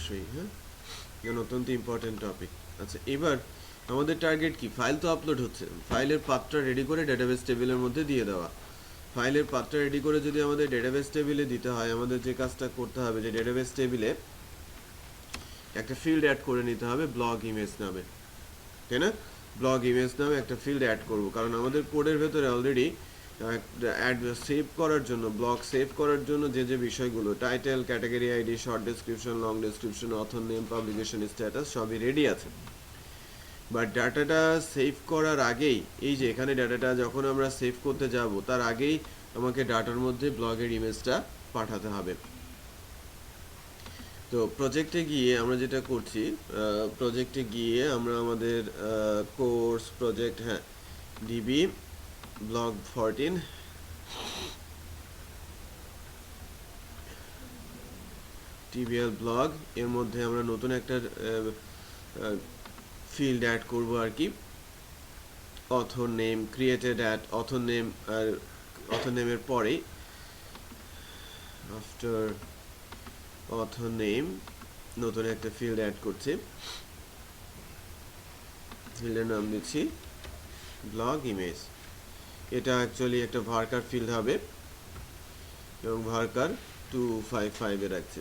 অবশ্যই, হ্যাঁ, কারণ অত্যন্ত ইম্পর্টেন্ট টপিক। আচ্ছা, এবার আমাদের টার্গেট কি? ফাইল তো আপলোড হচ্ছে, ফাইলের পাথটা রেডি করে ডেটাবেস টেবিলের মধ্যে দিয়ে দেওয়া। ফাইলের পাথটা রেডি করে যদি আমাদের ডেটাবেস টেবিলে দিতে হয়, আমাদের যে কাজটা করতে হবে যে ডেটাবেস টেবিলে একটা ফিল্ড অ্যাড করে নিতে হবে ব্লগ ইমেজ নামে, তাই না? ব্লগ ইমেজ নামে একটা ফিল্ড অ্যাড করব, কারণ আমাদের কোডের ভেতরে অলরেডি অ্যাড সেভ করার জন্য, ব্লগ সেভ করার জন্য যে যে বিষয়গুলো title, category ID, short description, long description, author name, publication status সবই রেডি আছে। বাট ডাটাটা সেভ করার আগেই, এই যে এখানে ডাটাটা যখন আমরা সেভ করতে যাব তার আগেই আমাকে ডাটার মধ্যে ব্লগের ইমেজটা পাঠাতে হবে। তো প্রজেক্টে গিয়ে আমরা যেটা করছি, প্রজেক্টে গিয়ে আমরা আমাদের কোর্স প্রজেক্ট, হ্যাঁ, ডিবি ব্লগ 14 টিবিএল ব্লগ, এর মধ্যে আমরা নতুন একটা ফিল্ড অ্যাড করব আর কি, author name, created at author name, আর অথর নেমের পরেই আফটার অথর নেম নতুন একটা ফিল্ড অ্যাড করছি, ফিল্ডের নাম দিচ্ছি ব্লগ ইমেজ। এটা অ্যাকচুয়ালি একটা ভার্কার ফিল্ড হবে এবং ভার্কার 255 এ রাখছে,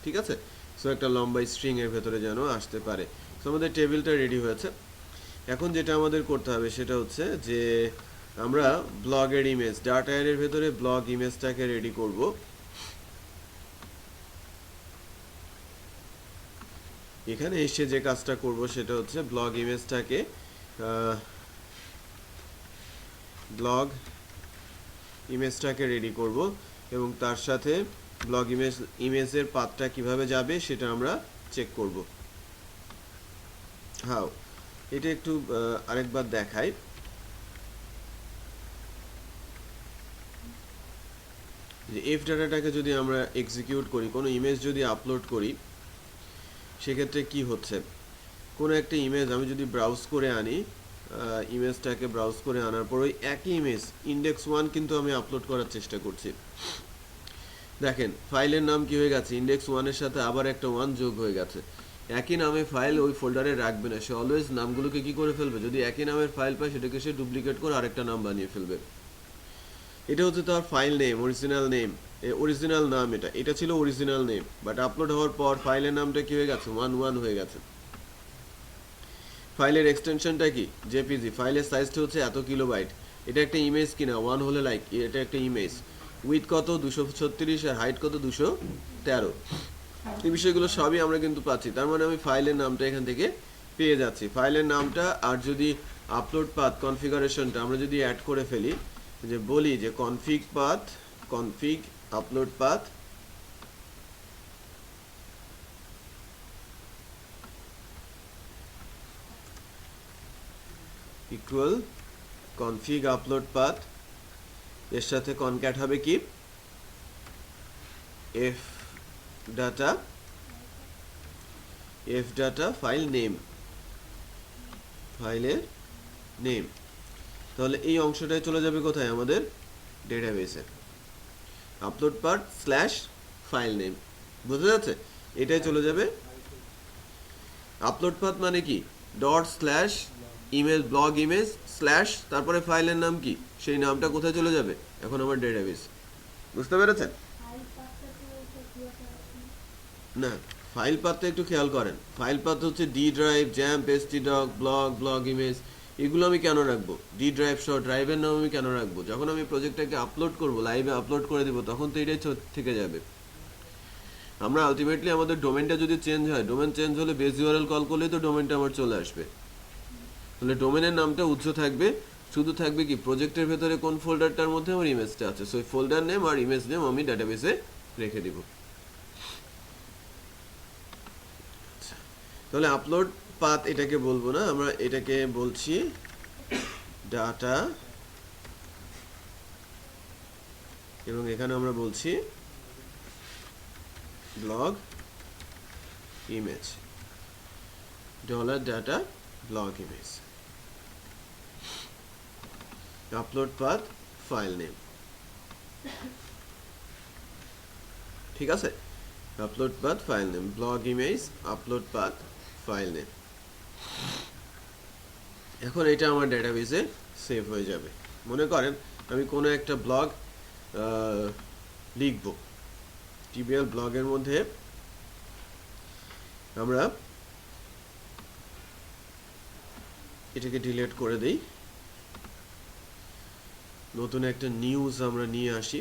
ঠিক আছে? সো একটা লম্বা স্ট্রিং এর ভেতরে যেন আসতে পারে। সো আমাদের টেবিলটা রেডি হয়েছে। এখন যেটা আমাদের করতে হবে সেটা হচ্ছে যে আমরা ব্লগের ইমেজ, ডাটা এর ভেতরে ব্লগ ইমেজটাকে রেডি করব। এখানে এসে যে কাজটা করব সেটা হচ্ছে ব্লগ ইমেজটাকে রেডি করব এবং তার সাথে ব্লগ ইমেজের পাথটা কিভাবে যাবে সেটা আমরা চেক করব। হাউ, এটা একটু আরেকবার দেখাই। যে এফ ডাটাটাকে যদি আমরা এক্সিকিউট করি, কোনো ইমেজ যদি আপলোড করি, সেক্ষেত্রে কি হচ্ছে, কোনো একটা ইমেজ আমি যদি ব্রাউজ করে আনি, ইমেজটাকে ব্রাউজ করে আনার পর ওই একই ইমেজ ইন্ডেক্স 1 কিন্তু আমি আপলোড করার চেষ্টা করছি। দেখেন ফাইলের নাম কি হয়ে গেছে, ইন্ডেক্স 1 এর সাথে আবার একটা 1 যোগ হয়ে গেছে। একই নামে ফাইল ওই ফোল্ডারে রাখবে না, সে অলওয়েজ নামগুলোকে কি করে ফেলবে, যদি একই নামের ফাইল পায় সেটাকে সে ডুপ্লিকেট করে আরেকটা নাম বানিয়ে ফেলবে। এটা হচ্ছে তার file name, original name, original নাম, এটা ছিল অরিজিনাল নেম, বাট আপলোড হওয়ার পর ফাইলের নামটা কি হয়ে গেছে, 1 হয়ে গেছে। ফাইলের এক্সটেনশনটা কি, জেপিজি, ফাইলের সাইজটা হচ্ছে এত কিলোবাইট। এটা একটা ইমেজ কিনা, 1 হলে লাইক এটা একটা ইমেজ, উইথ কত 236 আর হাইট কত 213। এই বিষয়গুলো সবই আমরা কিন্তু পাচ্ছি, তার মানে আমি ফাইলের নামটা এখান থেকে পেয়ে যাচ্ছি। ফাইলের নামটা আর যদি আপলোড পাথ কনফিগারেশনটা আমরা যদি অ্যাড করে ফেলি, যে বলি যে config upload path equal config upload path, এর সাথে কনক্যাট হবে কি এফ ডাটা ফাইল নেম, ফাইলের নেম। তাহলে এই অংশটাই চলে যাবে কোথায়, আমাদের ডেটাবেসে, upload path slash file name, বুঝতে যাচ্ছে? এটাই চলে যাবে। আপলোড পাথ মানে কি, dot slash image, blog image slash তারপরে ফাইলের নাম কি, সেই নামটা কোথায় চলে যাবে, এখন আমার ডেটাবেস। বুঝতে পেরেছেন? না, ফাইল পাথটা একটু খেয়াল করেন। ফাইল পাথ হচ্ছে D drive, XAMPP, htdoc, blog image, এগুলো আমি কেন রাখবো? ডি ড্রাইভ সহ ড্রাইভের নাম আমি কেন রাখবো? যখন আমি প্রজেক্টটাকে আপলোড করব, লাইভে আপলোড করে দেবো, তখন তো এটাই থেকে যাবে। আমরা আলটিমেটলি আমাদের ডোমেনটা যদি চেঞ্জ হয়, ডোমেন চেঞ্জ হলে বেস ইউআরএল কল করলেই তো ডোমেনটা আমার চলে আসবে। তাহলে ডোমেনের নামটা উজ্জ্ব থাকবে, শুধু থাকবে কি প্রজেক্টের ভেতরে কোন ফোল্ডারটার মধ্যে আমার ইমেজটা আছে, সো ফোল্ডার নেম আর ইমেজ নেম আমি ডাটাবেসে রেখে দিব। তাহলে আপলোড পাথ এটাকে বলবো না, আমরা এটাকে বলছি ডাটা, এবং এখানে আমরা বলছি blog image, $data blog image, upload path file name, ঠিক আছে? Upload path file name, blog image upload path file name. এখন এটা আমার ডেটাবেসে সেভ হয়ে যাবে। মনে করেন আমি কোনো একটা ব্লগ লিখব, টিবিএল ব্লগের মধ্যে আমরা এটাকে ডিলিট করে দিই, নতুন একটা নিউজ আমরা নিয়ে আসি।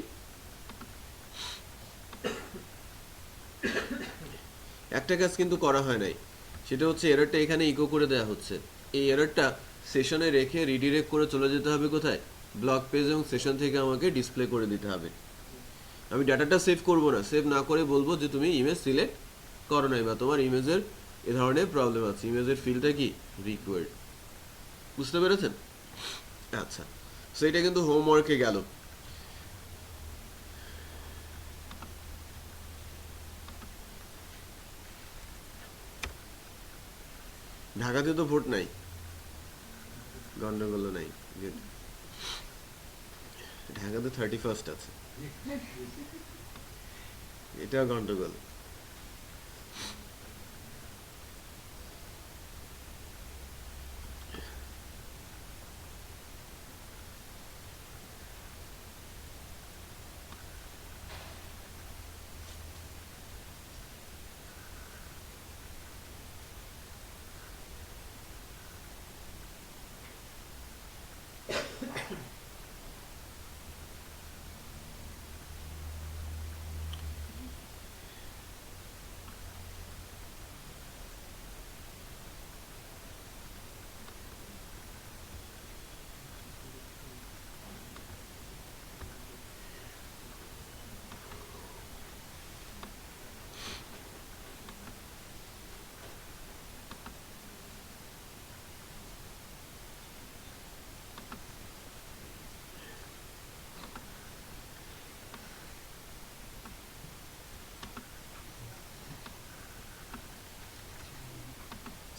একটা কাজ কিন্তু করা হয় নাই, সেটা হচ্ছে এররটা এখানে ইকো করে দেওয়া হচ্ছে। এই এররটা সেশনে রেখে রিডিরেক্ট করে চলে যেতে হবে কোথায়, ব্লগ পেজ, এবং সেশন থেকে আমাকে ডিসপ্লে করে দিতে হবে। আমি ডাটাটা সেভ করব না, সেভ না করে বলবো যে তুমি ইমেজ সিলেক্ট করো নাই, বা তোমার ইমেজের এ ধরনের প্রবলেম আছে, ইমেজের ফিল্ডটা কি রিকোয়ার্ড। বুঝতে পেরেছেন? আচ্ছা, সো এটা কিন্তু হোমওয়ার্কে গেল। ঢাকাতে তো ভোট নাই, গন্ডগোল নাই। ঢাকাতে 31 আছে, এটা গন্ডগোল।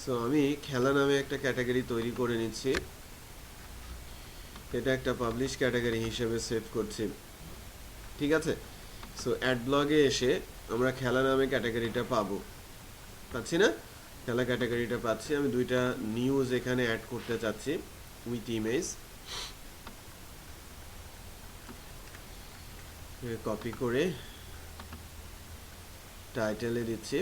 সো আমি খেলা নামে একটা ক্যাটাগরি তৈরি করে নিচ্ছি, এটা একটা পাবলিশ ক্যাটাগরি হিসেবে সেভ করছি। ঠিক আছে, সো অ্যাড ব্লগে এসে আমরা খেলা নামে ক্যাটাগরিটা পাবো, পাচ্ছি না? খেলা ক্যাটাগরিটা পাচ্ছি। আমি দুইটা নিউজ এখানে অ্যাড করতে চাচ্ছি উইথ ইমেজ। কপি করে টাইটেলে দিচ্ছি,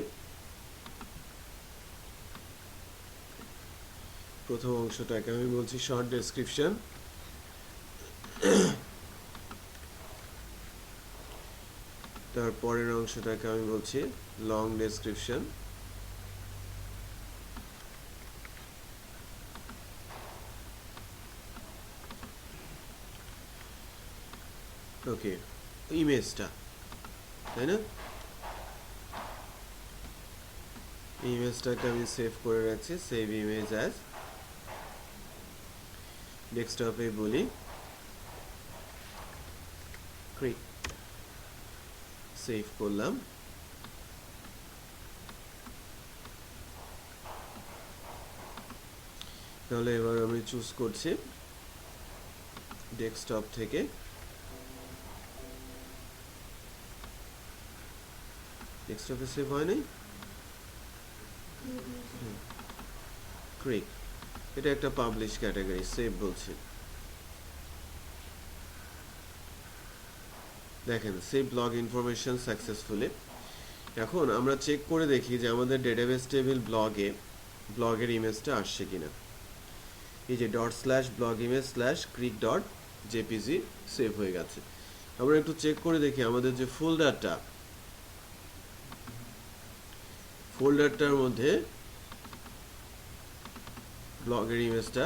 প্রথম অংশটাকে আমি বলছি শর্ট ডেসক্রিপশন, তারপরের অংশটাকে আমি বলছি লং ডেসক্রিপশন, ওকে, ইমেজটা, তাই না? ইমেজটাকে আমি সেভ করে রাখছি, সেভ ইমেজ অ্যাজ, ডেস্কটপে বলি ক্রিক, সেভ করলাম। তাহলে এবার আমি চুজ করছি ডেস্কটপ থেকে, ডেস্কটপে সেভ হয় নাই, ক্রিক, এটা একটা পাবলিশ ক্যাটাগরি, সেভ বলছি। দেখেন সেভ ব্লগ ইনফরমেশন সাকসেসফুলি। এখন আমরা চেক করে দেখি যে আমাদের ডেটাবেস টেবিল ব্লগের ইমেজটা আসছে কিনা। এই যে ./blog image /crick .jpg save হয়ে গেছে। আমরা একটু চেক করে দেখি আমাদের যে ফোল্ডারটার মধ্যে ব্লগের ইমেজটা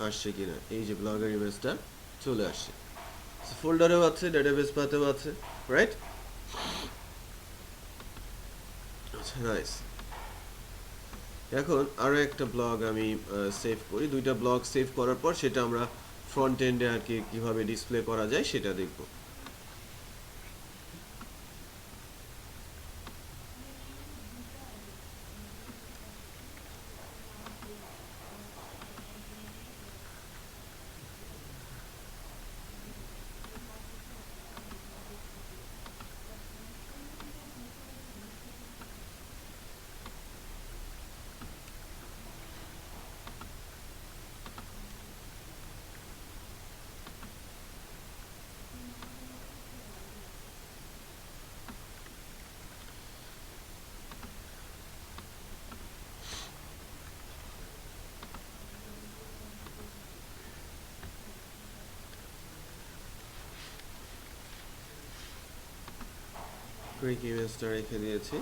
আসছে কিনা। এই যে ব্লগের ইমেজটা চলে আসছে, ফোল্ডারেও আছে, ডেটাবেস পাতেও আছে, রাইট? আচ্ছা, নাইস। এখন আরও একটা ব্লগ আমি সেভ করি, দুইটা ব্লগ সেভ করার পর সেটা আমরা ফ্রন্ট এন্ডে আর কি কীভাবে ডিসপ্লে করা যায় সেটা দেখব। কুইক ইমেজটা রেখে দিয়েছি।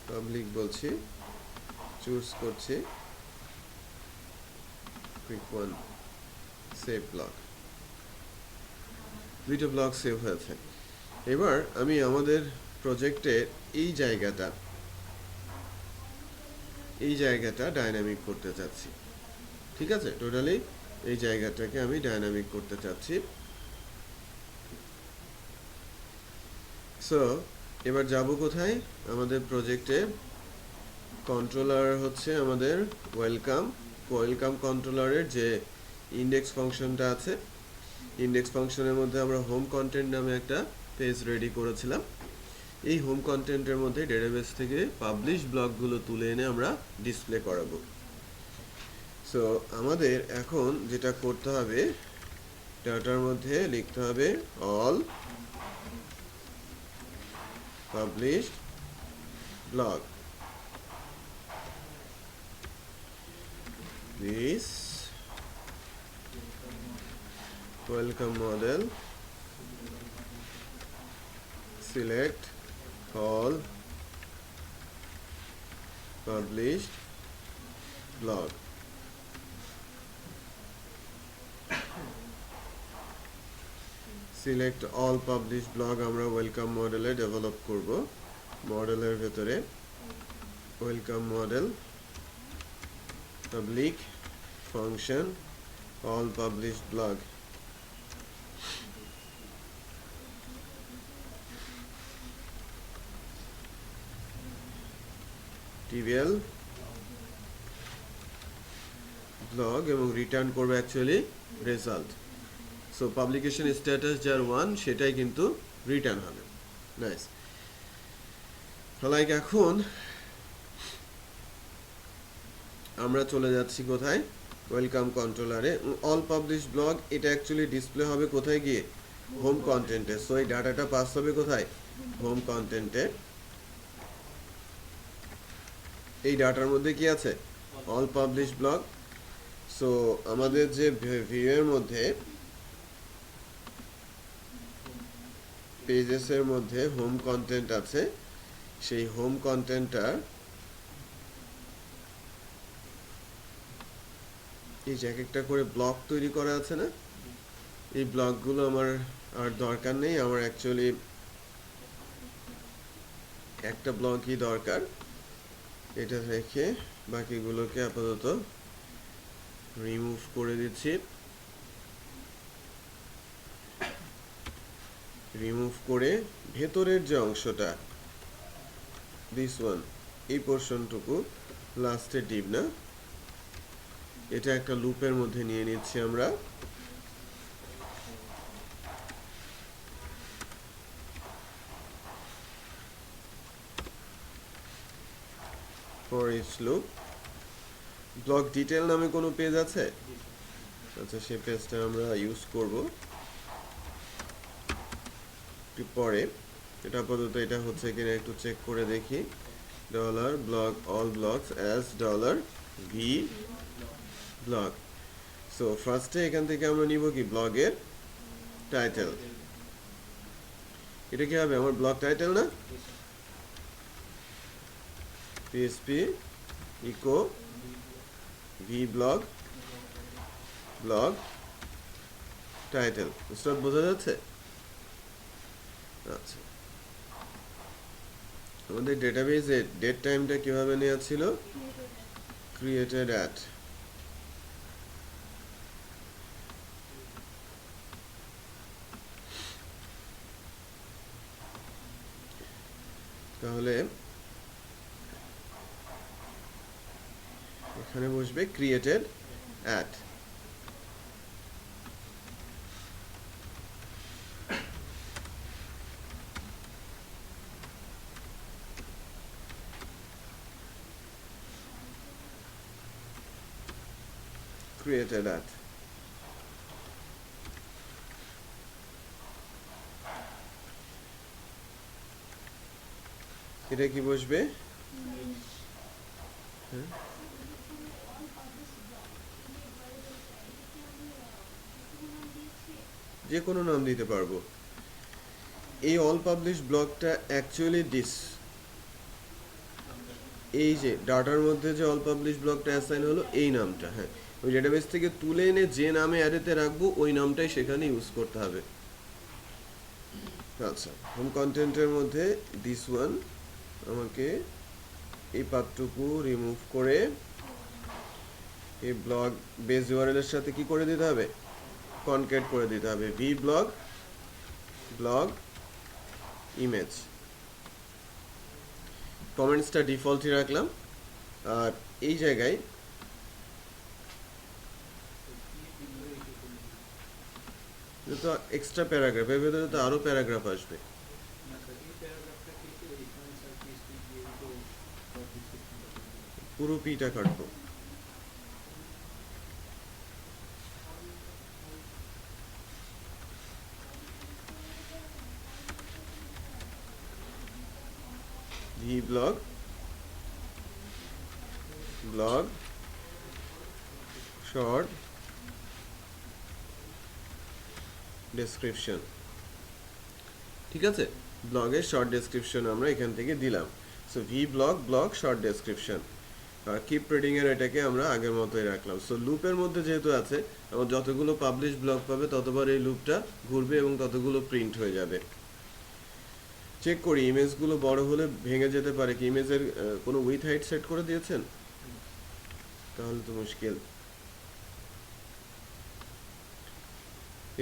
পাবলিক বলছি, চুজ করছি কুইক ওয়ান, সেভ ব্লক। দুইটা ব্লক সেভ হয়েছে। এবার আমি আমাদের প্রজেক্টের এই জায়গাটা ডাইনামিক করতে চাচ্ছি। ঠিক আছে, টোটালি এই জায়গাটাকে আমি ডাইনামিক করতে চাচ্ছি। সো এবার যাব কোথায়? আমাদের প্রজেক্টে কন্ট্রোলার হচ্ছে আমাদের ওয়েলকাম কন্ট্রোলারের যে ইন্ডেক্স ফাংশনটা আছে, ইন্ডেক্স ফাংশনের মধ্যে আমরা হোম কন্টেন্ট নামে একটা পেজ রেডি করেছিলাম। এই হোম কন্টেন্টের মধ্যে ডেটাবেস থেকে পাবলিশ ব্লকগুলো তুলে এনে আমরা ডিসপ্লে করাবো। সো আমাদের এখন যেটা করতে হবে, ডাটার মধ্যে লিখতে হবে all published block. This welcome model select all published blog. Select all publish blog আমরা ওয়েলকাম মডেলে ডেভেলপ করব। মডেলের ভেতরে welcome model public function all publish blog. TBL blog এবং রিটার্ন করবে actually result. So publication status যার 1 সেটাই কিন্তু রিটার্ন হবে। নাইস। লাইক এখন আমরা চলে যাচ্ছি কোথায়? ওয়েলকাম কন্ট্রোলারে। অল পাবলিশ ব্লগ এটা অ্যাকচুয়ালি ডিসপ্লে হবে কোথায় গিয়ে? হোম কন্টেন্টে। সো এই ডাটাটা পাস হবে কোথায়? হোম কন্টেন্টে। এই ডাটার মধ্যে কি আছে? All publish blog. সো আমাদের যে ভিউয়ের মধ্যে পেজেসের মধ্যে হোম কন্টেন্ট আছে, সেই হোম কন্টেন্টটা এই যে এক একটা করে ব্লক তৈরি করা আছে না, এই ব্লকগুলো আমার আর দরকার নেই। আমার অ্যাকচুয়ালি একটা ব্লকই দরকার। এটা রেখে বাকিগুলোকে আপাতত রিমুভ করে দিচ্ছি। রিমুভ করে ভেতরের যে অংশটা, দিস ওয়ান, এই পোর্শনটুকু লাস্টে ডিপ না, এটা একটা লুপের মধ্যে নিয়ে নিচ্ছি আমরা। For each loop. Block detail নামে কোনো পেজ আছে? আচ্ছা, সেই পেজটা আমরা ইউজ করব একটু পরে। এটা আপাতত এটা হচ্ছে কিনা একটু চেক করে দেখি। Dollar block all blocks as dollar V block. So ফার্স্টে এখান থেকে আমরা নিব কি? ব্লগের টাইটেল। এটা কি হবে? আমার ব্লগ টাইটেল না? PSP echo V blog title. সব বোঝা যাচ্ছে? আচ্ছা, আমাদের ডেটাবেজে ডেট টাইমটা কিভাবে নেওয়া ছিল? Created at. তাহলে এখানে বসবে ক্রিয়েটেড অ্যাট। Created at. এটা কি বসবে? যে কোনো নাম দিতে পারবো। এই অল পাবলিশ ব্লগটা অ্যাকচুয়ালি এই যে ডাটার মধ্যে যে অল পাবলিশ ব্লগটা অ্যাসাইন হলো এই নামটা, হ্যাঁ ওই ডেটাবেস থেকে তুলে এনে যে নামে অ্যারেতে রাখবো ওই নামটাই সেখানে ইউজ করতে হবে। আচ্ছা, হোম কন্টেন্টের মধ্যে দিস ওয়ান আমাকে এই পার্টটুকু রিমুভ করে এই ব্লগ বেস ইউআরএল এর সাথে কি করে দিতে হবে, কনক্যাট করে দিতে হবে ভি ব্লগ ইমেজ। কমেন্টসটা ডিফল্টই রাখলাম। আর এই জায়গায় তো এক্সট্রা প্যারাগ্রাফ, এর ভেতরে তো আরো প্যারাগ্রাফ আসবে। পুরো পিটা কাটবো। ভি ব্লগ শর্ট ডেসক্রিপশন, ঠিক আছে, ব্লগের শর্ট ডেসক্রিপশন আমরা এখান থেকে দিলাম। So v blog short description. আর কিপ রিডিং এর এটাকে আমরা আগের মতোই রাখলাম। সো লুপের মধ্যে যেহেতু আছে, আমার যতগুলো পাবলিশ ব্লগ পাবে ততবার এই লুপটা ঘুরবে এবং ততগুলো প্রিন্ট হয়ে যাবে। চেক করি ইমেজগুলো বড় হলে ভেঙে যেতে পারে কি, ইমেজের কোনো উইথ হাইট সেট করে দিয়েছেন? তাহলে তো মুশকিল।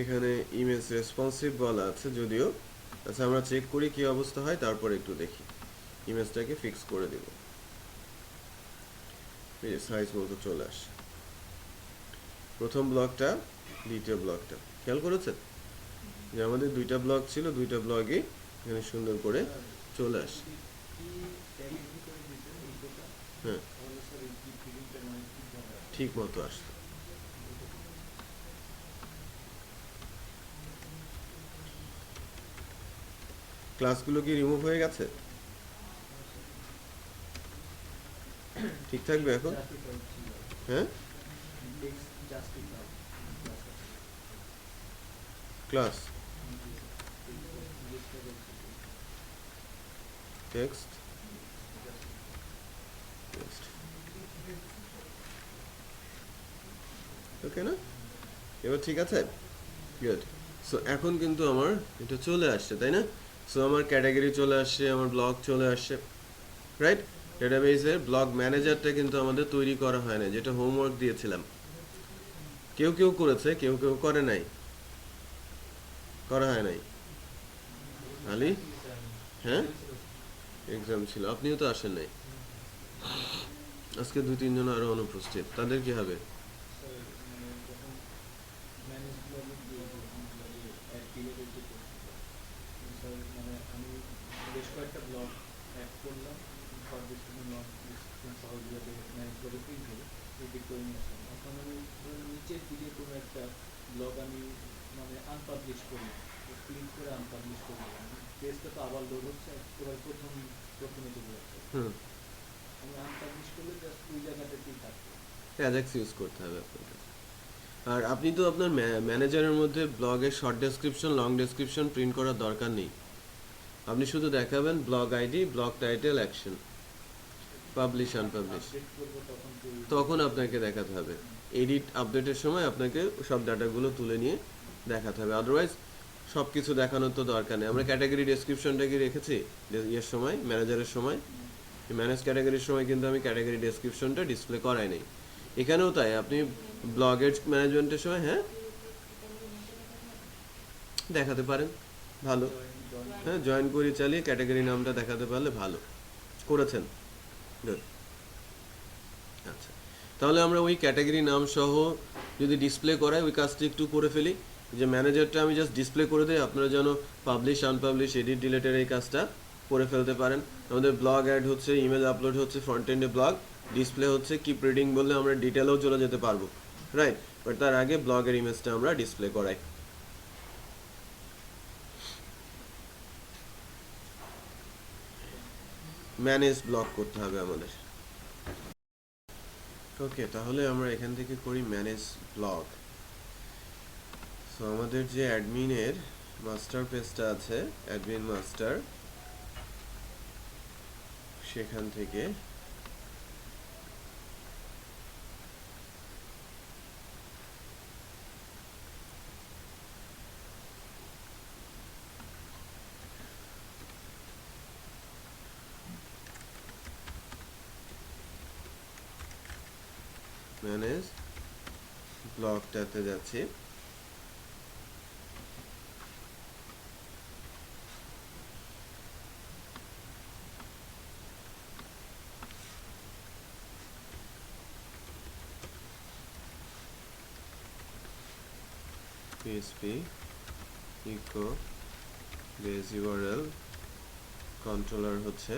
এখানে ইমেজ রেসপন্সিভ বলা আছে যদিও। আচ্ছা আমরা চেক করি কি অবস্থা হয়, তারপর একটু দেখি। ইমেজটাকে ফিক্স করে দেব, এই সাইজ মতো চলে আসে। প্রথম ব্লকটা দ্বিতীয় ব্লকটা খেয়াল করেছেন যে আমাদের দুইটা ব্লক ছিল, দুইটা ব্লগে এখানে সুন্দর করে চলে আসে। হ্যাঁ ঠিক মতো আসতো। ক্লাসগুলো কি রিমুভ হয়ে গেছে? ঠিক থাকবে এখন? হ্যাঁ ক্লাস টেক্সট ওকে না, এবার ঠিক আছে, গুড। সো এখন কিন্তু আমার এটা চলে আসছে, তাই না? সো আমার ক্যাটাগরি চলে আসছে, আমার ব্লগ চলে আসছে, রাইট? ডেটাবেসের ব্লগ ম্যানেজারটা কিন্তু আমাদের তৈরি করা হয় না, যেটা হোমওয়ার্ক দিয়েছিলাম। কেউ কেউ করেছে, কেউ কেউ করে নাই, করা হয় নাই। আলি, হ্যাঁ এক্সাম ছিল, আপনিও তো আসেন নাই। আজকে 2-3 জন আরো অনুপস্থিত, তাদের কি হবে? হুম, অ্যাজাক্স ইউজ করতে হবে আপনাকে। আর আপনি তো আপনার ম্যানেজারের মধ্যে ব্লগের short description, long description print করার দরকার নেই। আপনি শুধু দেখাবেন blog ID, blog title, action, publish unpublish, তখন আপনাকে দেখাতে হবে। এডিট আপডেটের সময় আপনাকে সব ডাটাগুলো তুলে নিয়ে দেখাতে হবে, আদারওয়াইজ সব কিছু দেখানোর তো দরকার নেই। আমরা ক্যাটাগরি ডেসক্রিপশনটা কি রেখেছি ইয়ের সময়, ম্যানেজারের সময়, ম্যানেজ ক্যাটাগরির সময় কিন্তু আমি ক্যাটাগরি ডেসক্রিপশনটা ডিসপ্লে করাই নাই। এখানেও তাই, আপনি ব্লগের ম্যানেজমেন্টের সময় হ্যাঁ দেখাতে পারেন, ভালো। হ্যাঁ জয়েন করি চালিয়ে ক্যাটাগরি নামটা দেখাতে পারলে ভালো করেছেন, গুড। আচ্ছা তাহলে আমরা ওই ক্যাটাগরি নাম সহ যদি ডিসপ্লে করাই ওই কাজটি একটু করে ফেলি, যে ম্যানেজারটা আমি জাস্ট ডিসপ্লে করে দিই, আপনারা যেন পাবলিশ আনপাবলিশ এডিট ডিলেটের এই কাজটা করে ফেলতে পারেন। আমাদের ব্লগ অ্যাড হচ্ছে, ইমেল আপলোড হচ্ছে, ফ্রন্ট এন্ডে ব্লগ ডিসপ্লে হচ্ছে, কিপ রিডিং বললে আমরা ডিটেলেও চলে যেতে পারবো, রাইট? বাট তার আগে ব্লগের ইমেজটা আমরা ডিসপ্লে করাই। ম্যানেজ ব্লগ করতে হবে আমাদের। ওকে তাহলে আমরা এখান থেকে করি ম্যানেজ ব্লগ। সো সো আমাদের যে অ্যাডমিনের মাস্টার পেজটা আছে, অ্যাডমিন মাস্টার, সেখান থেকে ম্যানেজ ব্লগটাতে যাচ্ছি। PHP echo base URL controller হচ্ছে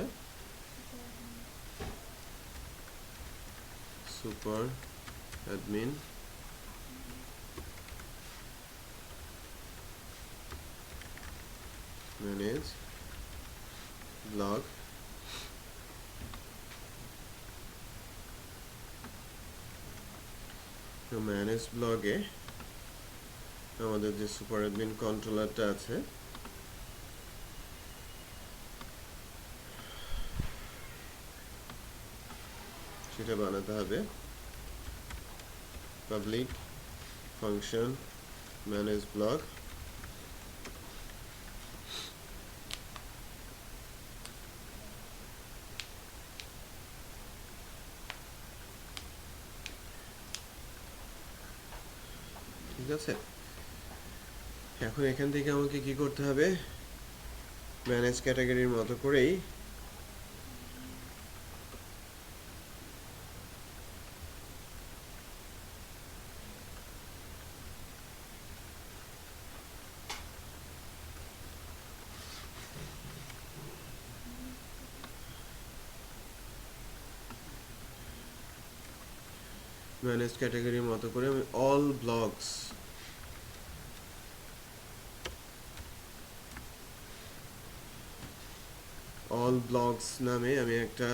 সুপার অ্যাডমিন ম্যানেজ ব্লগ। তো ম্যানেজ ব্লগে আমাদের যে সুপার অ্যাডমিন কন্ট্রোলারটা আছে সেটা বানাতে হবে পাবলিক ফাংশন ম্যানেজ ব্লগ। ঠিক আছে, এখন এখান থেকে আমাকে কি করতে হবে, ম্যানেজ ক্যাটাগরির মতো করেই ম্যানেজ ক্যাটাগরির মতো করে আমি অল ব্লগস নামে আমি একটা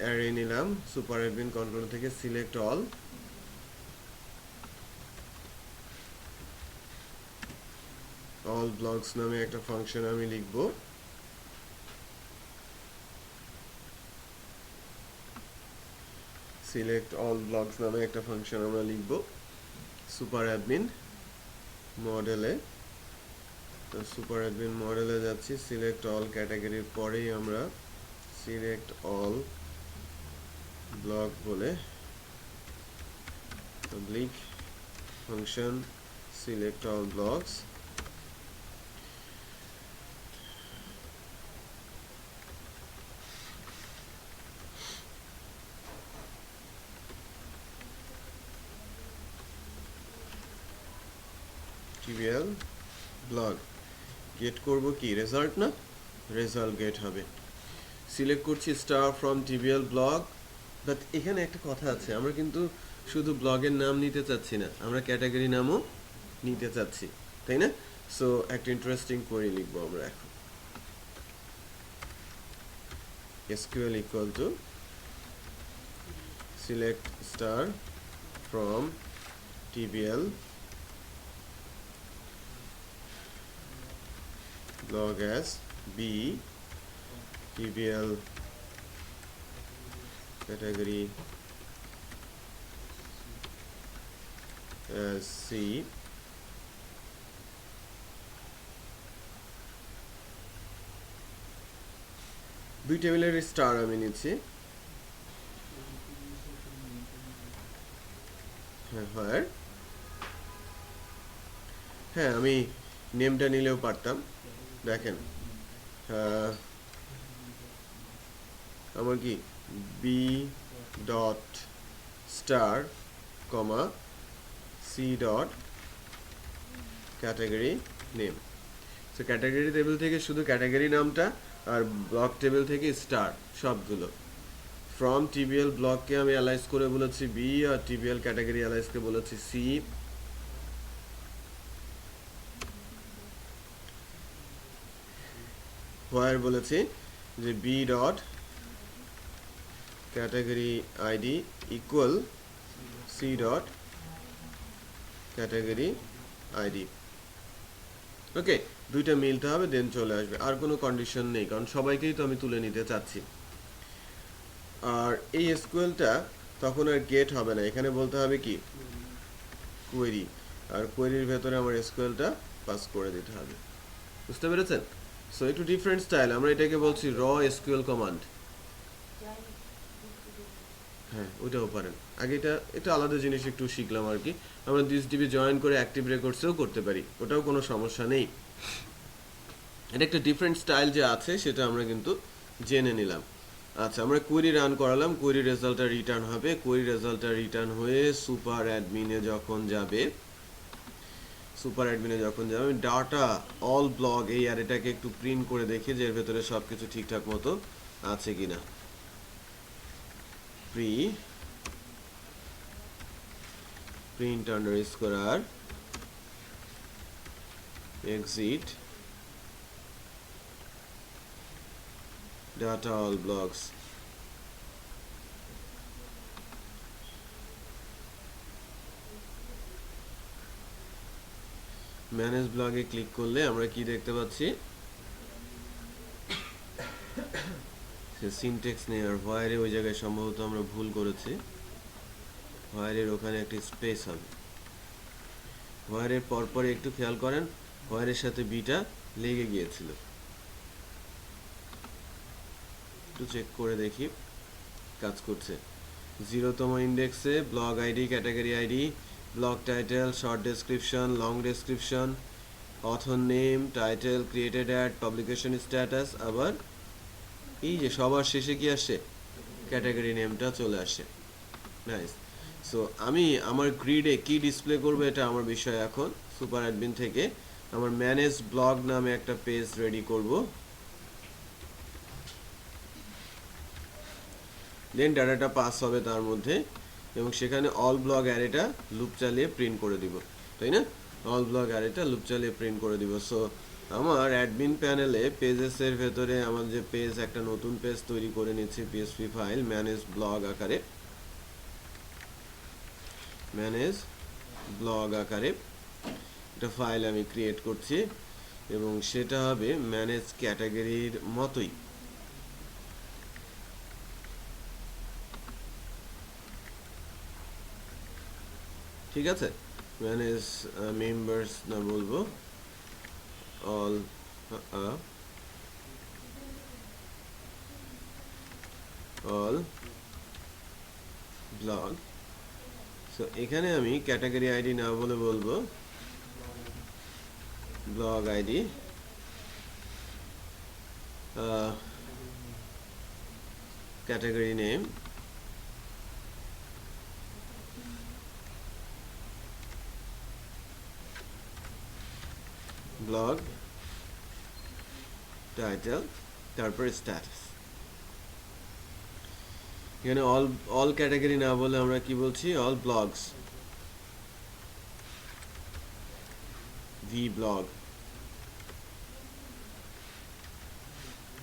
অ্যারে নিলাম সুপার অ্যাডমিন কন্ট্রোল থেকে, সিলেক্ট অল ব্লগস নামে একটা ফাংশন আমি লিখব। সিলেক্ট অল ব্লগস নামে একটা ফাংশন আমরা লিখব সুপার অ্যাডমিন মডেলে। তো সুপার অ্যাডমিন মডেলে যাচ্ছি, সিলেক্ট অল ক্যাটাগরির পরেই আমরা সিলেক্ট অল ব্লগ বলে public function select all blogs. TBL blog get করব কি, রেজাল্ট না, রেজাল্ট গেট হবে। সিলেক্ট করছি star from TBL blog. But এখানে একটা কথা আছে, আমরা কিন্তু শুধু ব্লগের নাম নিতে চাচ্ছি না, আমরা ক্যাটাগরি নামও নিতে চাচ্ছি, তাই না? সো একটা ইন্টারেস্টিং কোয়েরি লিখবো আমরা এখন, SQL equal to select star from TBL blog as B, TBL category as C, দুই টেবিলের স্টার আমি নিচ্ছি। হ্যাঁ আমি নেমটা নিলেও পারতাম, দেখেন আমার কি b dot star comma c dot category name. So category table থেকে শুধু ক্যাটাগরি নামটা, আর ব্লক টেবিল থেকে স্টার সবগুলো। ফ্রম টিবিএল ব্লককে আমি অ্যালাইজ করে বলেছি বি, আর টিবিএল ক্যাটাগরি অ্যালাইজকে বলেছি সি। হোয়ার বলেছি যে b dot category ID equal c dot category ID. Okay, দুইটা মিলতে হবে, দেন চলে আসবে, আর কোনো কন্ডিশন নেই, কারণ সবাইকেই তো আমি তুলে নিতে চাচ্ছি। আর এই এসকিউএলটা তখন আর গেট হবে না, এখানে বলতে হবে কি কোয়েরি, আর কোয়েরির ভেতরে আমার এসকিউএলটা পাস করে দিতে হবে। বুঝতে পেরেছেন? সো একটু ডিফারেন্ট স্টাইল, আমরা এটাকে বলছি র এসকিউএল কমান্ড। হ্যাঁ, ওইটাও পারেন। আগে এটা আলাদা জিনিস একটু শিখলাম আর কি। আমরা দিস ডিবি জয়েন করে অ্যাক্টিভ রেকর্ডসেও করতে পারি, ওটাও কোনো সমস্যা নেই। এটা একটা ডিফারেন্ট স্টাইল যে আছে সেটা আমরা কিন্তু জেনে নিলাম। আচ্ছা, আমরা কোয়েরি রান করালাম, কোয়েরি রেজাল্টটা রিটার্ন হবে, কোয়েরি রেজাল্টটা রিটার্ন হয়ে সুপার অ্যাডমিনে যখন যাবে, আমি ডাটা অল ব্লগ এই অ্যারেটাকে একটু প্রিন্ট করে দেখি যে এর ভেতরে সব কিছু ঠিকঠাক মতো আছে কিনা। Print underscore r exit data all blogs. Manage ব্লগে ক্লিক করলে আমরা কি দেখতে পাচ্ছি, সিনটেক্স নেই, আর হোয়ারে ওই জায়গায় সম্ভবত আমরা ভুল করেছি, হোয়ারের ওখানে একটি স্পেস হবে। হোয়ারের পরপরে একটু খেয়াল করেন, হোয়ারের সাথে বিটা লেগে গিয়েছিল, একটু চেক করে দেখি কাজ করছে। 0তম ইন্ডেক্সে blog ID, category ID, blog title, short description, long description, author name, title, created at, publication status, আবার এই যে সবার শেষে কি আসে, ক্যাটাগরি নেমটা চলে আসে। নাইস। সো আমি আমার গ্রিডে কি ডিসপ্লে করবো এটা আমার বিষয়। এখন সুপার অ্যাডমিন থেকে আমার ম্যানেজ ব্লগ নামে একটা পেজ রেডি করব, দেন ডাটাটা পাস হবে তার মধ্যে, এবং সেখানে অল ব্লগ অ্যারেটা লুপ চালিয়ে প্রিন্ট করে দিব, তাই না? অল ব্লগ অ্যারেটা লুপ চালিয়ে প্রিন্ট করে দিব। সো আমার অ্যাডমিন প্যানেলে পেজেসের ভেতরে আমার যে পেজ, একটা নতুন পেজ তৈরি করে নিচ্ছি, পিএসপি ফাইল ম্যানেজ ব্লগ আকারে, একটা ফাইল আমি ক্রিয়েট করছি, এবং সেটা হবে ম্যানেজ ক্যাটাগরির মতোই। ঠিক আছে, ম্যানেজ মেম্বার্স না বলবো, অল ব্লগ। সো এখানে আমি ক্যাটাগরি আইডি না বলে বলবো blog ID, category name, blog title, তারপর স্ট্যাটাস। এখানে অল ক্যাটাগরি না বলে আমরা কি বলছি, অল ব্লগস, ভি ব্লগ।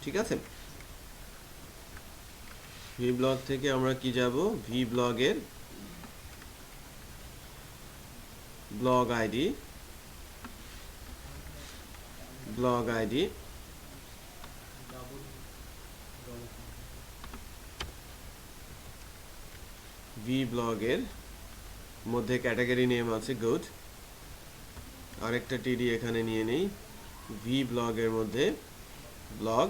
ঠিক আছে, ভি ব্লগ থেকে আমরা কি যাব, ভি ব্লগের ব্লগ আইডি, ভি ব্লগের মধ্যে ক্যাটাগরি নেম আছে গুড, আরেকটা টিডি এখানে নিয়ে নেই, ভি ব্লগের মধ্যে ব্লগ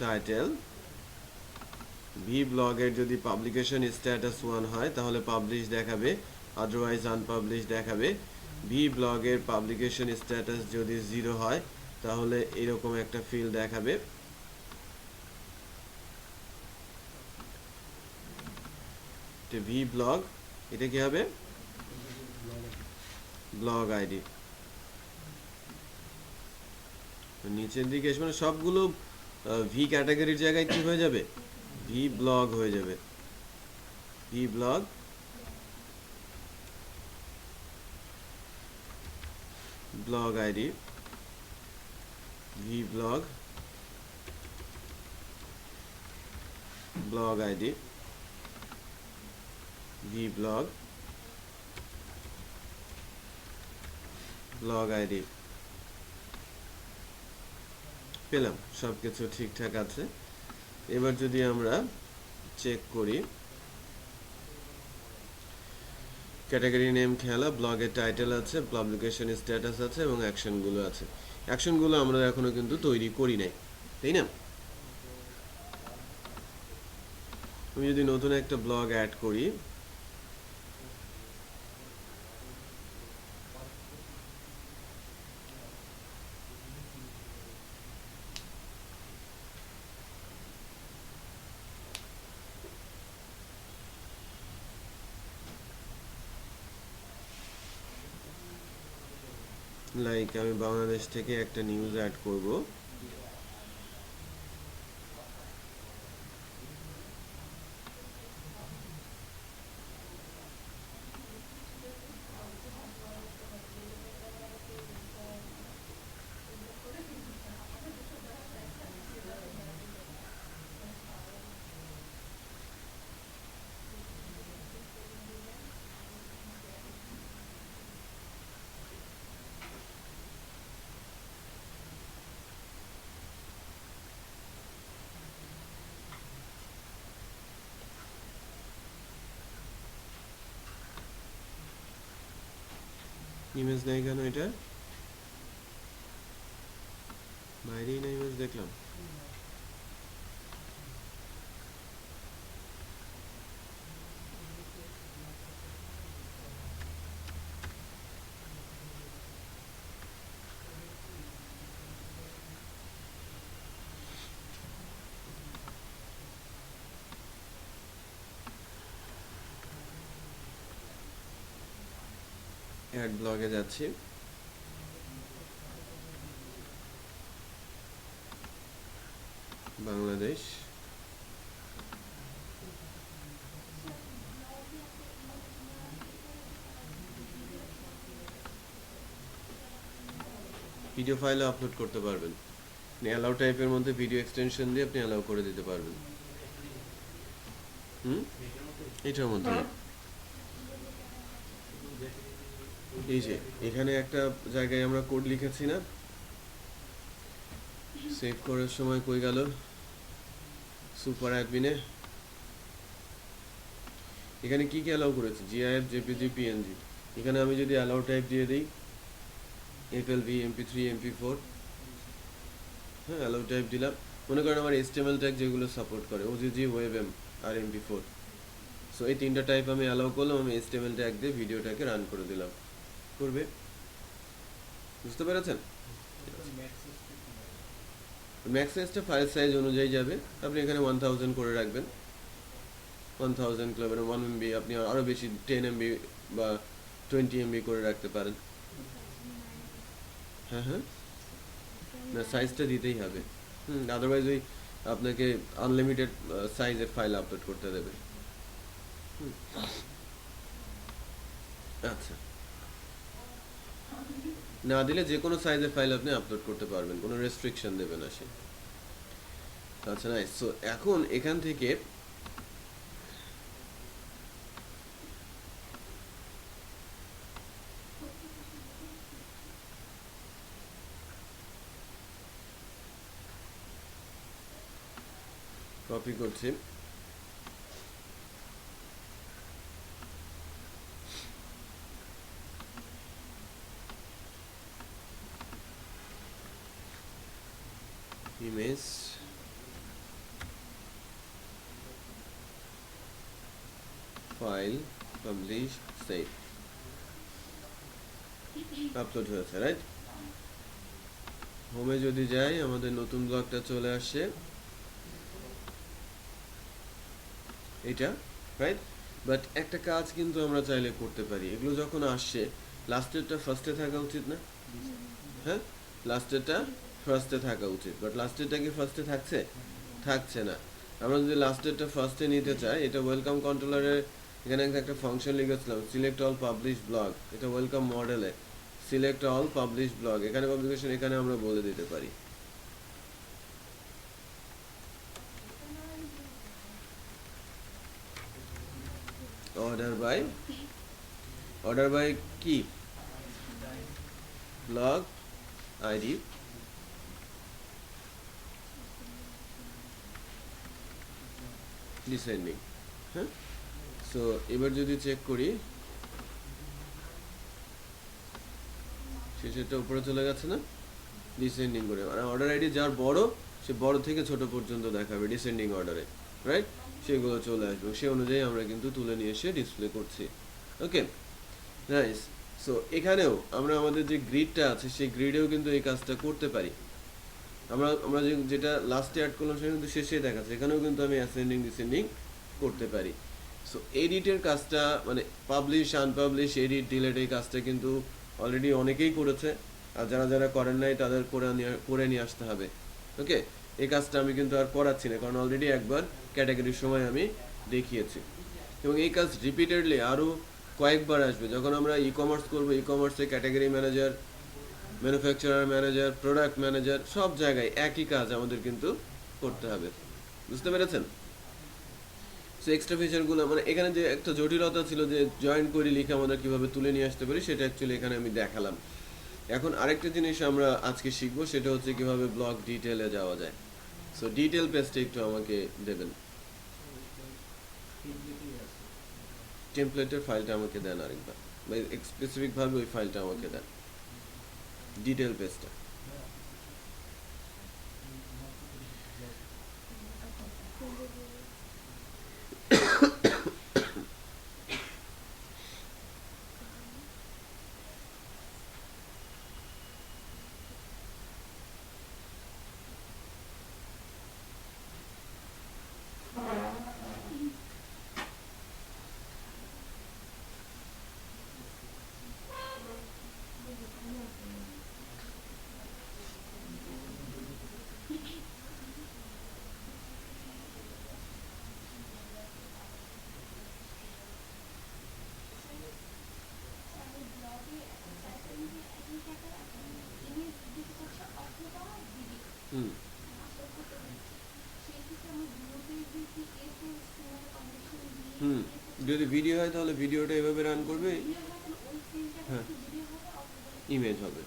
টাইটেল, ভি ব্লগের যদি পাবলিকেশন স্ট্যাটাস 1 হয় তাহলে পাবলিশ দেখাবে, আদারওয়াইজ আনপাবলিশ দেখাবে। ভি ব্লগের পাবলিকেশন স্ট্যাটাস যদি 0 হয় তাহলে এরকম একটা ফিল্ড দেখাবে। ভি ব্লগ, এটা কি হবে, ব্লগ আইডি। নিচের দিকে এসে মানে সবগুলো ভি ক্যাটাগরির জায়গায় কি হয়ে যাবে, ভি ব্লগ হয়ে যাবে, V blog blog ID, V blog V blog blog ID পেলাম, সব কিছু ঠিকঠাক আছে। এবার যদি আমরা চেক করি, ক্যাটাগরি নেম খেলা, ব্লগের টাইটেল আছে, পাবলিকেশন স্ট্যাটাস আছে এবং অ্যাকশনগুলো আছে। অ্যাকশনগুলো আমরা এখনো কিন্তু তৈরি করি নাই, তাই না? আমি যদি নতুন একটা ব্লগ অ্যাড করি, লাইক আমি বাংলাদেশ থেকে একটা নিউজ অ্যাড করব, ইমেজ নেই কেন? এটা বাইরেই না ইমেজ দেখলাম। অ্যাড ব্লগে যাচ্ছি, বাংলাদেশ, ভিডিও ফাইলে আপলোড করতে পারবেন। আপনি অ্যালাউ টাইপের মধ্যে ভিডিও এক্সটেনশন দিয়ে আপনি অ্যালাউ করে দিতে পারবেন। এটার মধ্যে এই যে এখানে একটা জায়গায় আমরা কোড লিখেছি না, সেভ করার সময় কই গেল? সুপার অ্যাডমিনে এখানে কি কি অ্যালাউ করেছি? GIF, JPG, PNG. এখানে আমি যদি অ্যালাউ টাইপ দিয়ে দিই এফএলভি, এমপি3, এমপি4, হ্যাঁ অ্যালাউ টাইপ দিলাম। মনে করেন আমার এইচটিএমএল ট্যাগ যেগুলো সাপোর্ট করে, ওজিজি, ওয়েবএম আর এমপি4, সো এই তিনটা টাইপ আমি অ্যালাউ করলাম। আমি এইচটিএমএল ট্যাগ দিয়ে ভিডিওটাকে রান করে দিলাম, করবে। বুঝতে পেরেছেন? ম্যাক্স সাইজটা ফাইল সাইজ অনুযায়ী যাবে। আপনি এখানে 1000 করে রাখবেন, 1000 ক্লাবের 1 MB, আপনি আরও বেশি 10 MB বা 20 MB করে রাখতে পারেন। হ্যাঁ হ্যাঁ, না সাইজটা দিতেই হবে, আদারওয়াইজ ওই আপনাকে আনলিমিটেড সাইজের ফাইল আপলোড করতে দেবে। আচ্ছা, না দিলে যে কোনো সাইজের ফাইল আপনি আপলোড করতে পারবেন, কোনো রেস্ট্রিকশন দেবে না সে। আচ্ছা নাইস। সো এখন এখান থেকে কপি করছি, image, file, publish, save, upload হয়েছে, রাইট? হোমে যদি যাই আমাদের নতুন ব্লগটা চলে আসছে, এটা, রাইট? বাট একটা কাজ কিন্তু আমরা চাইলে করতে পারি, এগুলো যখন আসছে লাস্টেরটা ফার্স্টে থাকা উচিত না? হ্যাঁ, লাস্টেরটা ফার্স্টে থাকা উচিত, বাট লাস্টেরটা কি ফার্স্টে থাকছে? থাকছে না। আমরা যদি লাস্টেরটা ফার্স্টে নিতে চাই, এটা ওয়েলকাম কন্ট্রোলারের এখানে একটা ফাংশন লিখেছিলাম, সিলেক্ট অল পাবলিশ ব্লগ, এটা ওয়েলকাম মডেলে সিলেক্ট অল পাবলিশ ব্লগ, এখানে পাবলিকেশন এখানে আমরা বলে দিতে পারি। অর্ডার বাই কি? Block ID descending. হ্যাঁ, সো এবার যদি চেক করি শেষেরটা উপরে চলে গেছে না, ডিসেন্ডিং করে, মানে অর্ডার আইডি যার বড় সে বড় থেকে ছোট পর্যন্ত দেখাবে ডিসেন্ডিং অর্ডারে, রাইট? সেগুলো চলে আসবে, সে অনুযায়ী আমরা কিন্তু তুলে নিয়ে এসে ডিসপ্লে করছি। ওকে, নাইস। সো এখানেও আমরা আমাদের যে গ্রিডটা আছে সেই গ্রিডেও কিন্তু এই কাজটা করতে পারি। আমরা আমরা যেটা লাস্টে অ্যাড করলাম সেটা কিন্তু শেষে দেখাচ্ছে, এখানেও কিন্তু আমি অ্যাসেন্ডিং ডিসেন্ডিং করতে পারি। সো এডিটের কাজটা মানে পাবলিশ আনপাবলিশ এডিট ডিলেট এই কাজটা কিন্তু অলরেডি অনেকেই করেছে, আর যারা যারা করেন নাই তাদের করে নিয়ে আসতে হবে। ওকে, এই কাজটা আমি কিন্তু আর করাচ্ছি না, কারণ অলরেডি একবার ক্যাটাগরির সময় আমি দেখিয়েছি, এবং এই কাজ রিপিটেডলি আরও কয়েকবার আসবে। যখন আমরা ই কমার্স করবো, ই কমার্সে category manager, manufacturer manager, product manager, সব জায়গায় একই কাজ আমাদের কিন্তু করতে হবে। বুঝতে পেরেছেন? সো এক্সট্রা ফিচারগুলো মানে এখানে যে একটা জটিলতা ছিল যে জয়েন্ট করে লিখে আমাদের কীভাবে তুলে নিয়ে আসতে পারি, সেটা অ্যাকচুয়ালি এখানে আমি দেখালাম। এখন আরেকটা জিনিস আমরা আজকে শিখবো, সেটা হচ্ছে কীভাবে ব্লক ডিটেলে যাওয়া যায়। সো ডিটেল পেজটা একটু আমাকে দেবেন, টেমপ্লেটের ফাইলটা আমাকে দেন আরেকবার, বা স্পেসিফিকভাবে ওই ফাইলটা আমাকে দেন, ডিটেল পেজটা। হুম, হুম, যদি ভিডিও হয় তাহলে ভিডিওটা এভাবে রান করবে। হ্যাঁ, ইমেজ হবে।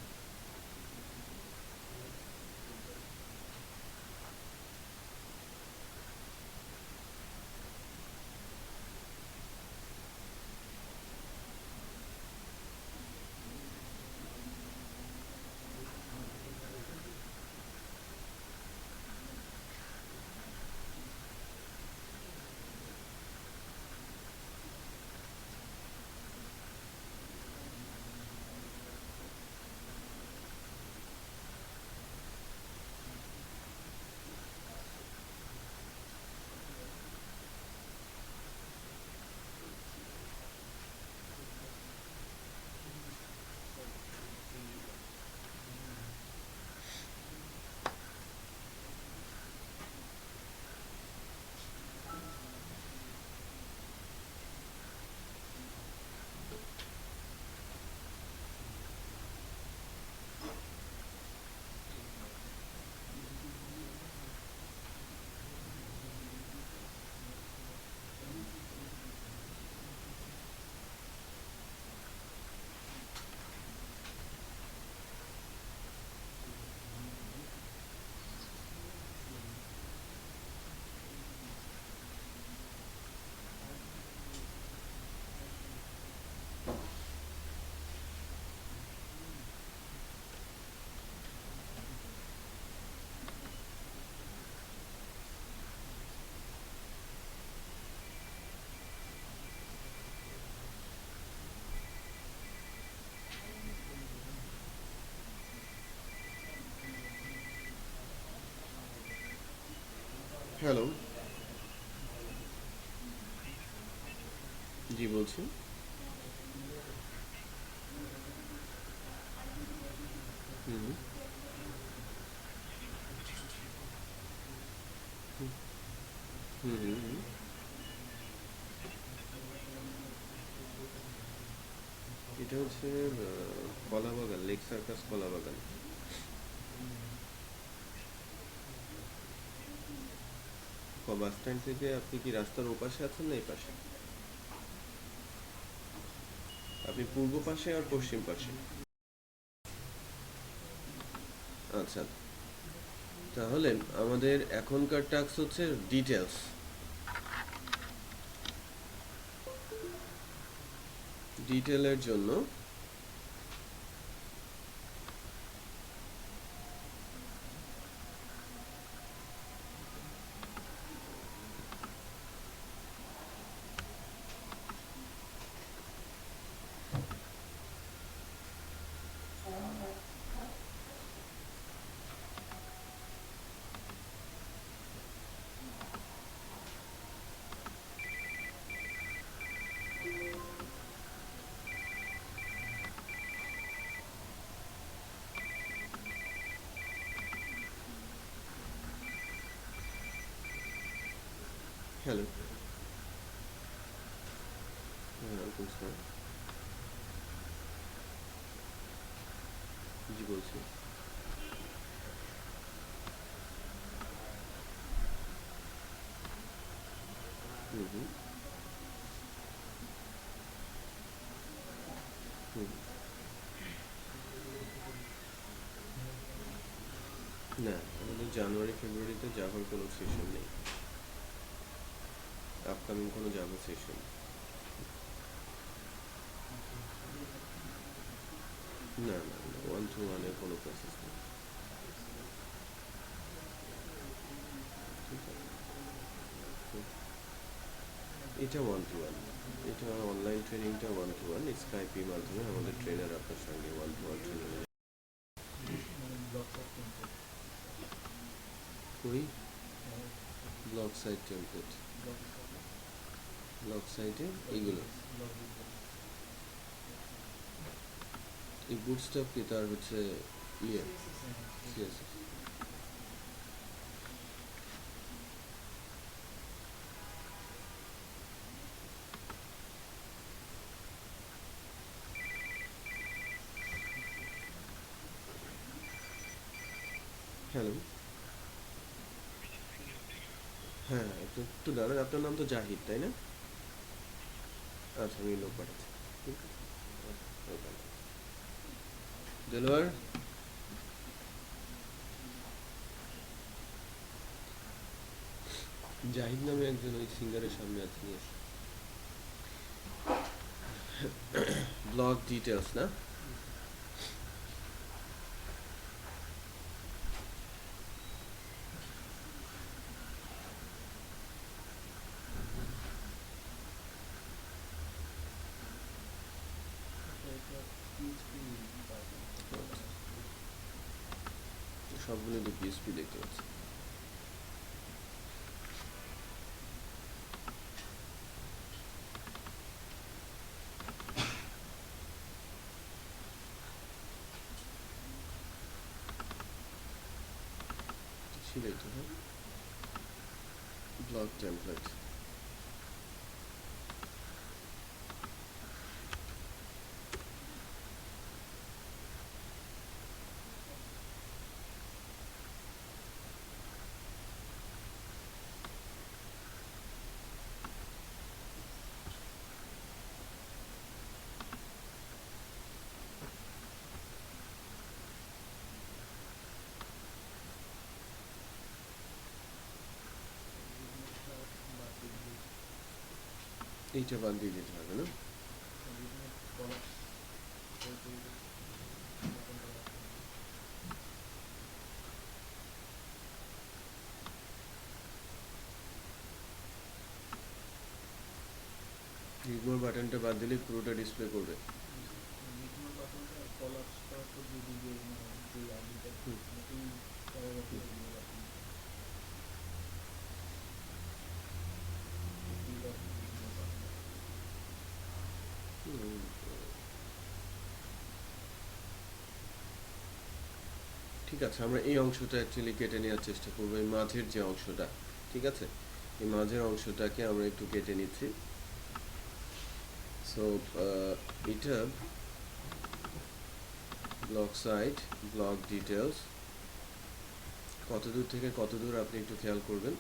হ্যালো, জি বলছি। হুম, হুম, হুম, হুম। এটা হচ্ছে কলাবাগান, লেক সার্কাস কলাবাগান। বাস স্ট্যান্ড থেকে আপনি কি রাস্তার ওপাশে আছেন না এই পাশে? আপনি পূর্ব পাশে আর পশ্চিম পাশে? আচ্ছা, তাহলে আমাদের এখনকার টাস্ক হচ্ছে ডিটেলস। ডিটেলের জন্য হ্যালো, ওয়ালাইকুম আসসালাম। জি বলছি। হুম হুম হুম। না, আমাদের জানুয়ারি ফেব্রুয়ারিতে জাভার কোনো সেশন নেই, আপকামিং কোনো জাভা সেশন। না না না, 1 to 1 কোনো প্রসেস নেই। ঠিক আছে, তো এটা 1 to 1, এটা অনলাইন ট্রেনিংটা 1 to 1, স্কাইপের মাধ্যমে আমাদের ট্রেনার আপনার সঙ্গে 1 to 1 ট্রেনিং করি। ব্লগ সাইট টেমপ্লেট, ব্লগ সাইটে এইগুলো এই বুটস্ট্র্যাপ কি তার হচ্ছে ইয়ে সিএসএস। হ্যালো, হ্যাঁ একটু একটু দাঁড়ান, আপনার নাম তো জাহিদ তাই না? আচ্ছা, আমি লোক পাঠাচ্ছি। ঠিক আছে, ওকে। দেলোয়ার, জাহিদ নামে একজন ওই সিঙ্গারের সামনে আছে, নিয়ে আসো। ব্লগ ডিটেলস না? সবগুলো তো পিএসপি দেখতে পাচ্ছি। ছিলই তো, হ্যাঁ, ব্লগ টেমপ্লেট। এইটা বাদ দিয়ে দিতে হবে না? ইগনোর বাটনটা বাদ দিলে পুরোটা ডিসপ্লে করবে। হুম, হুম, ঠিক আছে, আমরা এই অংশটা অ্যাকচুয়ালি কেটে নেওয়ার চেষ্টা করবো, এই মাঝের যে অংশটা। ঠিক আছে, এই মাঝের অংশটাকে আমরা একটু কেটে নিচ্ছি। সো এটা ব্লগ সাইট, ব্লগ ডিটেলস, কত দূর থেকে কত দূর আপনি একটু খেয়াল করবেন।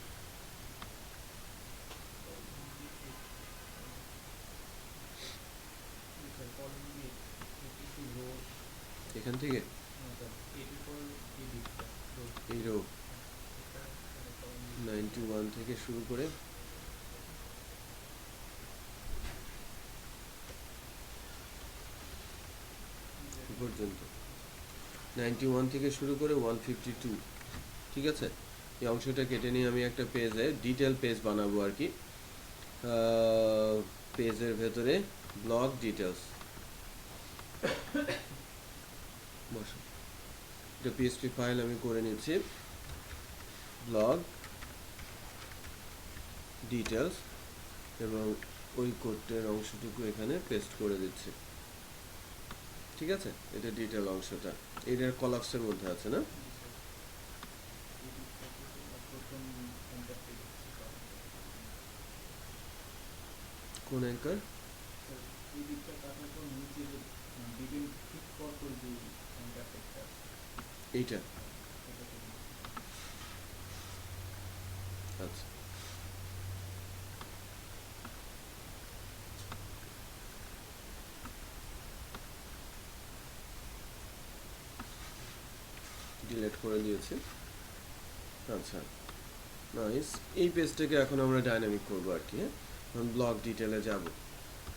এখান থেকে এই রো 91 থেকে শুরু করে পর্যন্ত 91 থেকে শুরু করে 152, ঠিক আছে। এই অংশটা কেটে নিয়ে আমি একটা পেজে ডিটেল পেজ বানাবো আর কি। পেজের ভেতরে ব্লগ ডিটেলস বসো, এটা পিএসপি ফাইল আমি করে নিচ্ছি, ব্লগ ডিটেলস, এবং ওই কোডের অংশটুকু এখানে পেস্ট করে দিচ্ছি, ঠিক আছে। এটা ডিটেল অংশটা এটার কলাপসের মধ্যে আছে না? কোন অ্যাঙ্কার? এইটা আচ্ছা, ডিলিট করে দিয়েছি। আচ্ছা নাইস, এই পেজটাকে এখন আমরা ডাইনামিক করবো আর কি। এখন ব্লগ ডিটেলে যাব।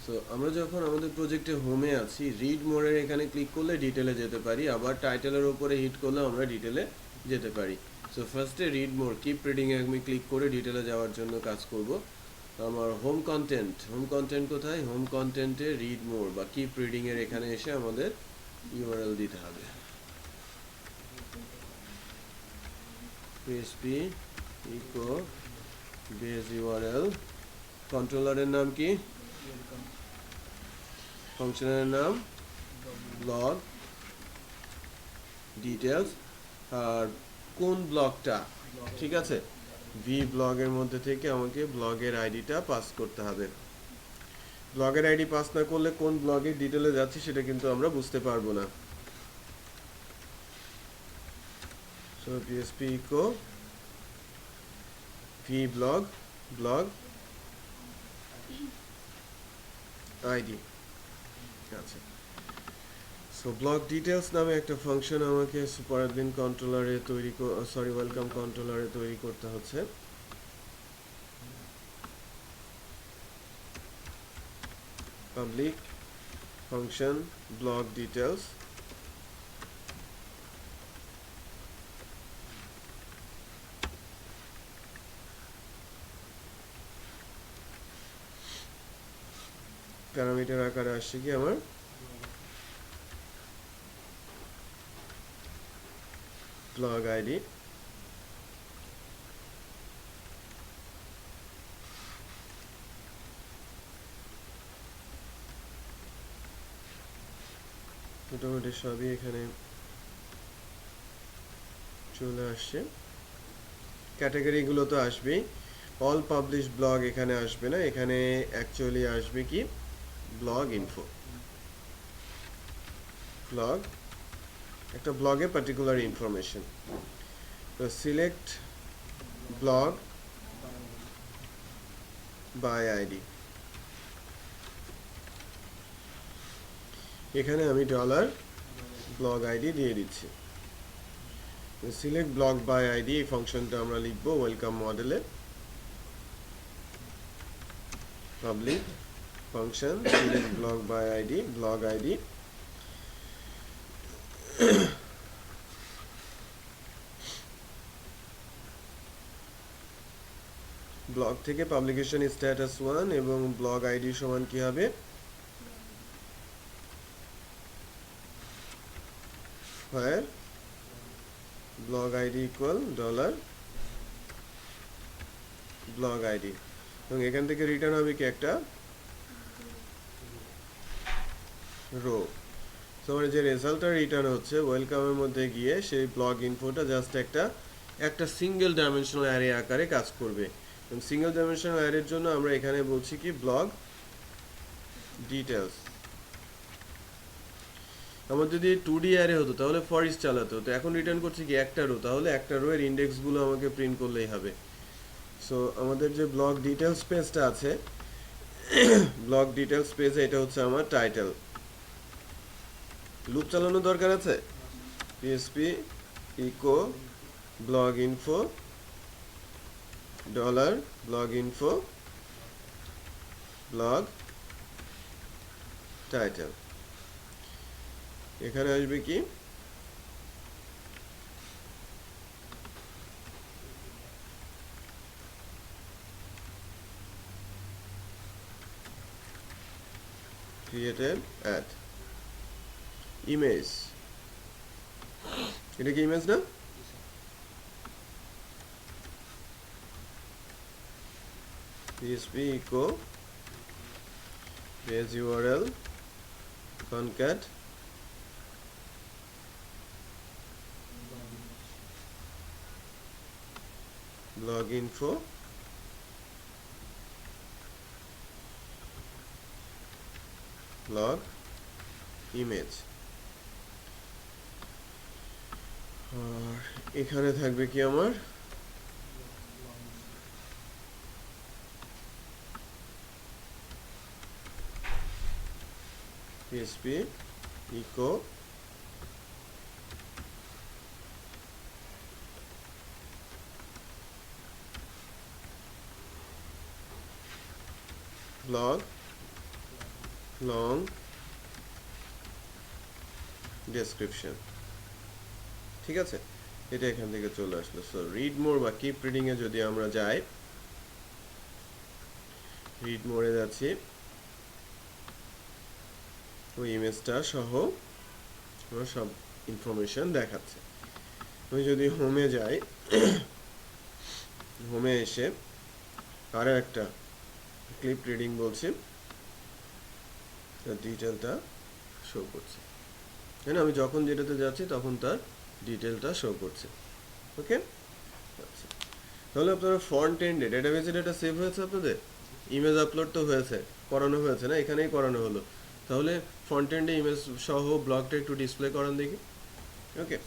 সো আমরা যখন আমাদের প্রজেক্টে হোমে আছি, রিড মোডের এখানে ক্লিক করলে ডিটেলে যেতে পারি, আবার টাইটেলের উপরে হিট করলে আমরা ডিটেলে যেতে পারি। সো ফার্স্টে রিড মোড কিপ রিডিংয়ে আমি ক্লিক করে ডিটেলে যাওয়ার জন্য কাজ করব। আমার হোম কন্টেন্ট কোথায়? হোম কন্টেন্টে রিড মোড বা কিপ রিডিংয়ের এখানে এসে আমাদের ইউআরএল দিতে হবে, পিএসপি ইকো বেস ইউআরএল। কন্ট্রোলারের নাম কি? ফাংশনের নাম ব্লগ ডিটেলস। আর কোন ব্লগটা, ঠিক আছে, ভি ব্লগের মধ্যে থেকে আমাকে ব্লগের আইডিটা পাস করতে হবে। ব্লগের আইডি পাস না করলে কোন ব্লগের ডিটেলে যাচ্ছি সেটা কিন্তু আমরা বুঝতে পারবো না। So PSP echo V blog ID. আচ্ছা, সো ব্লগ ডিটেলস নামে একটা ফাংশন আমাকে সুপার অ্যাডমিন কন্ট্রোলারে ওয়েলকাম কন্ট্রোলারে তৈরি করতে হচ্ছে। Public function blog details, parameter আকারে আসছে কি আমার ব্লগ আইডি, মোটামুটি সবই এখানে চলে আসছে। ক্যাটাগরিগুলো তো আসবেই, অল পাবলিশ ব্লগ এখানে আসবে না, এখানে অ্যাকচুয়ালি আসবে কি ব্লগ ইনফো। ব্লগ একটা ব্লগে পার্টিকুলার ইনফরমেশন। তো সিলেক্ট ব্লগ বাই আইডি, এখানে আমি ডলার ব্লগ আইডি দিয়ে দিচ্ছি। সিলেক্ট ব্লগ বাই আইডি এই ফাংশনটা আমরা লিখব ওয়েলকাম মডেলে। Public function select blog by ID, blog ID, blog থেকে পাবলিকেশন স্ট্যাটাস 1 এবং ব্লগ আইডি সমান কি হবে where blog id equal dollar blog id, এবং এখান থেকে রিটার্ন হবে কি একটা রো। সো আমার যে রেজাল্টটা রিটার্ন হচ্ছে ওয়েলকামের মধ্যে গিয়ে সেই ব্লগ ইনফোটা জাস্ট একটা সিঙ্গেল ডাইমেনশনাল অ্যারে আকারে কাজ করবে। এবং সিঙ্গেল ডাইমেনশনাল অ্যারের জন্য আমরা এখানে বলছি কি ব্লগ ডিটেলস। আমার যদি 2D অ্যারে হতো তাহলে ফর ইচ চালাতে হতো, এখন রিটার্ন করছি কি একটা রো, তাহলে একটা রো এর ইন্ডেক্সগুলো আমাকে প্রিন্ট করলেই হবে। সো আমাদের যে ব্লগ ডিটেলস পেজটা আছে, ব্লগ ডিটেলস পেজে এটা হচ্ছে আমার টাইটেল। লুপ চালানোর দরকার আছে, PSP echo blog info dollar blog info blog title. এখানে আসবে কি ক্রিয়েটেড অ্যাড ইমেজ, এটা কি ইমেজ না? PHP echo page URL concat blog info blog image। আর এখানে থাকবে কি আমার PHP echo blog long description। ঠিক আছে, এটা এখান থেকে চলে আসলো। সো রিড মোর বা কিপ রিডিং এ যদি আমরা যাই, রিড মোরে যাচ্ছি, ওই ইমেজটা সহ আমার সব ইনফরমেশন দেখাচ্ছে। আমি যদি হোমে যাই, হোমে এসে আরো একটা ক্লিপ রিডিং বলছি, তার ডিটেলটা শো করছে, তাই না? আমি যখন যেটাতে যাচ্ছি তখন তার ডিটেলটা শো করছে। ওকে, আচ্ছা, তাহলে আপনারা ফ্রন্ট এন্ডে ডেটাবেজে ডেটা সেভ হয়েছে, আপনাদের ইমেজ আপলোড তো হয়েছে, করানো হয়েছে না, এখানেই করানো হলো। তাহলে ফ্রন্ট এন্ডে ইমেজ সহ ব্লগটা একটু ডিসপ্লে করান দেখি। ওকে।